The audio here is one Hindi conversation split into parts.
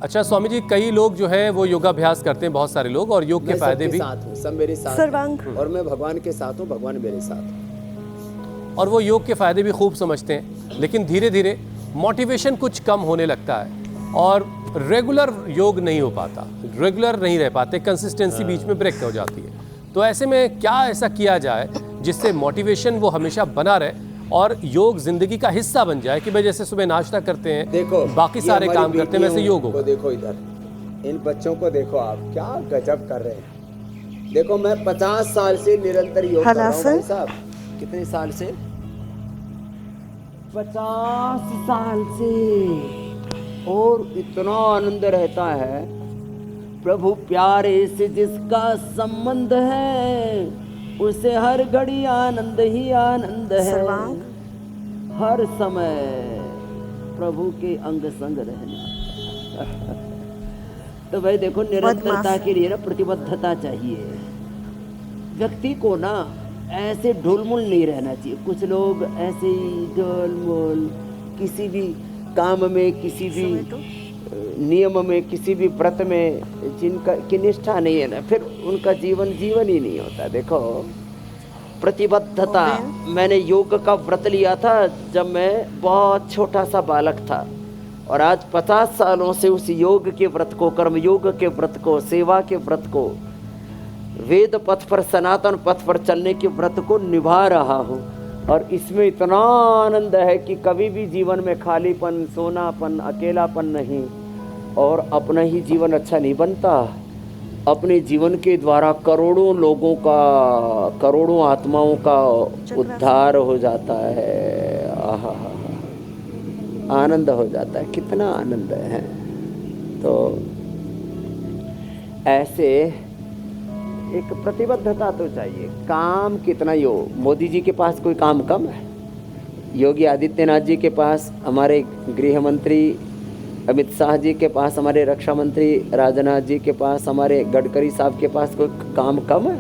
अच्छा स्वामी जी, कई लोग जो है वो योगाभ्यास करते हैं, बहुत सारे लोग, और योग के मैं फायदे सबके भी, साथ हूँ, सब मेरे साथ सर्वांग। हैं, और मैं भगवान के साथ हूँ, भगवान मेरे साथ है। और वो योग के फायदे भी खूब समझते हैं, लेकिन धीरे धीरे मोटिवेशन कुछ कम होने लगता है और रेगुलर योग नहीं हो पाता, रेगुलर नहीं रह पाते, कंसिस्टेंसी बीच में ब्रेक हो जाती है। तो ऐसे में क्या ऐसा किया जाए जिससे मोटिवेशन वो हमेशा बना रहे और योग जिंदगी का हिस्सा बन जाए कि भाई जैसे सुबह नाश्ता करते हैं, देखो बाकी ये सारे हमारी काम करते हैं, वैसे बेटियों योग को होगा। देखो, इधर इन बच्चों को देखो, आप क्या गजब कर रहे हैं। देखो मैं 50 साल से निरंतर योग कर रहा हूँ भाई साहब। कितने साल से? 50 साल से। और इतना आनंद रहता है, प्रभु प्यारे से जिसका संबंध है उसे हर घड़ी आनंद ही आनंद है। सर्वांग। हर समय प्रभु के अंग संग रहना। तो भाई देखो, निरंतरता के लिए ना प्रतिबद्धता चाहिए। व्यक्ति को ना ऐसे ढुलमुल नहीं रहना चाहिए। कुछ लोग ऐसे ही ढुलमुल किसी भी काम में, किसी भी नियम में, किसी भी व्रत में जिनका की निष्ठा नहीं है ना, फिर उनका जीवन जीवन ही नहीं होता। देखो प्रतिबद्धता, मैंने योग का व्रत लिया था जब मैं बहुत छोटा सा बालक था, और आज 50 सालों से उस योग के व्रत को, कर्म योग के व्रत को, सेवा के व्रत को, वेद पथ पर, सनातन पथ पर चलने के व्रत को निभा रहा हूँ। और इसमें इतना आनंद है कि कभी भी जीवन में खालीपन, सोनापन, अकेलापन नहीं, और अपना ही जीवन अच्छा नहीं बनता। अपने जीवन के द्वारा करोड़ों लोगों का, करोड़ों आत्माओं का उद्धार हो जाता है। आहा, आनंद हो जाता है, कितना आनंद है। तो ऐसे एक प्रतिबद्धता तो चाहिए। काम कितना मोदी जी के पास कोई काम कम है? योगी आदित्यनाथ जी के पास, हमारे गृह मंत्री अमित शाह जी के पास, हमारे रक्षा मंत्री राजनाथ जी के पास, हमारे गडकरी साहब के पास कोई काम कम है?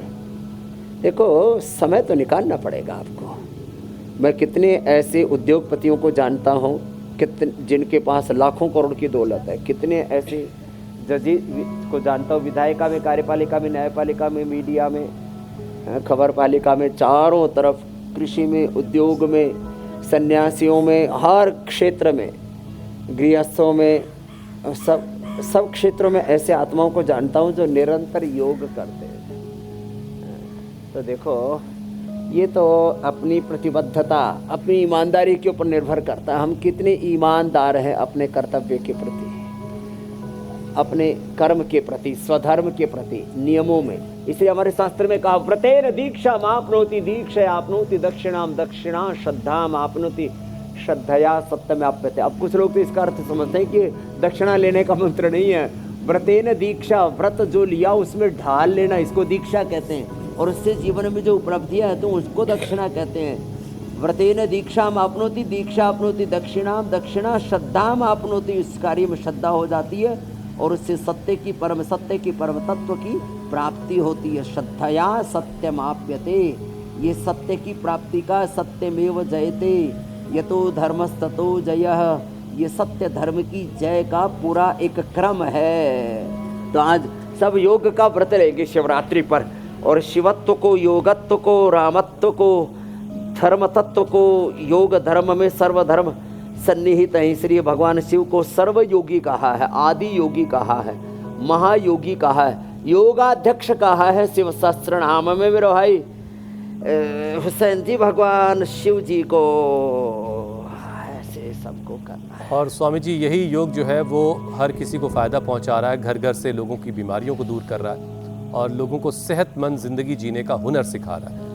देखो समय तो निकालना पड़ेगा आपको। मैं कितने ऐसे उद्योगपतियों को जानता हूँ, कितने जिनके पास लाखों करोड़ की दौलत है। कितने ऐसे जज को जानता हूँ, विधायिका में, कार्यपालिका में, न्यायपालिका में, मीडिया में, खबर पालिका में, चारों तरफ, कृषि में, उद्योग में, सन्यासियों में, हर क्षेत्र में, गृहस्थों में, सब क्षेत्रों में ऐसे आत्माओं को जानता हूँ जो निरंतर योग करते हैं। तो देखो ये तो अपनी प्रतिबद्धता, अपनी ईमानदारी के ऊपर निर्भर करता है। हम कितने ईमानदार हैं अपने कर्तव्य के प्रति, अपने कर्म के प्रति, स्वधर्म के प्रति, नियमों में। इसलिए हमारे शास्त्र में कहा, व्रतेन दीक्षा मापनोति दीक्षा आपनोति दक्षिणाम दक्षिणा श्रद्धाम आपनोति श्रद्धया सत्यम आप्यते। अब कुछ लोग तो इसका अर्थ समझते हैं कि दक्षिणा लेने का मंत्र नहीं है। व्रतेन दीक्षा, व्रत जो लिया उसमें ढाल लेना, इसको दीक्षा कहते हैं। और उससे जीवन में जो उपलब्धियां है तो उसको दक्षिणा कहते हैं। व्रतेन दीक्षाम आपनोति, दीक्षा आपनोति दक्षिणाम दक्षिणा श्रद्धाम आपनोति। इस कार्य में श्रद्धा हो जाती है और उससे सत्य की परम तत्व की प्राप्ति होती है। श्रद्धया सत्यमाप्यते, ये सत्य की प्राप्ति का, सत्यमेव जयते यतो धर्मस्ततो जयः, ये सत्य धर्म की जय का पूरा एक क्रम है। तो आज सब योग का व्रत लेंगे शिवरात्रि पर, और शिवत्व को, योगत्व को, रामत्व को, धर्म तत्व को, योग धर्म में सर्वधर्म सन्निहित है। इसलिए भगवान शिव को सर्वयोगी कहा है, आदि योगी कहा है, महायोगी कहा है, योगाध्यक्ष कहा है शिव सहस्त्र नाम में। मेरे भाई हुसैन जी, भगवान शिव जी को ऐसे सबको करना है। और स्वामी जी, यही योग जो है वो हर किसी को फ़ायदा पहुंचा रहा है, घर घर से लोगों की बीमारियों को दूर कर रहा है और लोगों को सेहतमंद ज़िंदगी जीने का हुनर सिखा रहा है।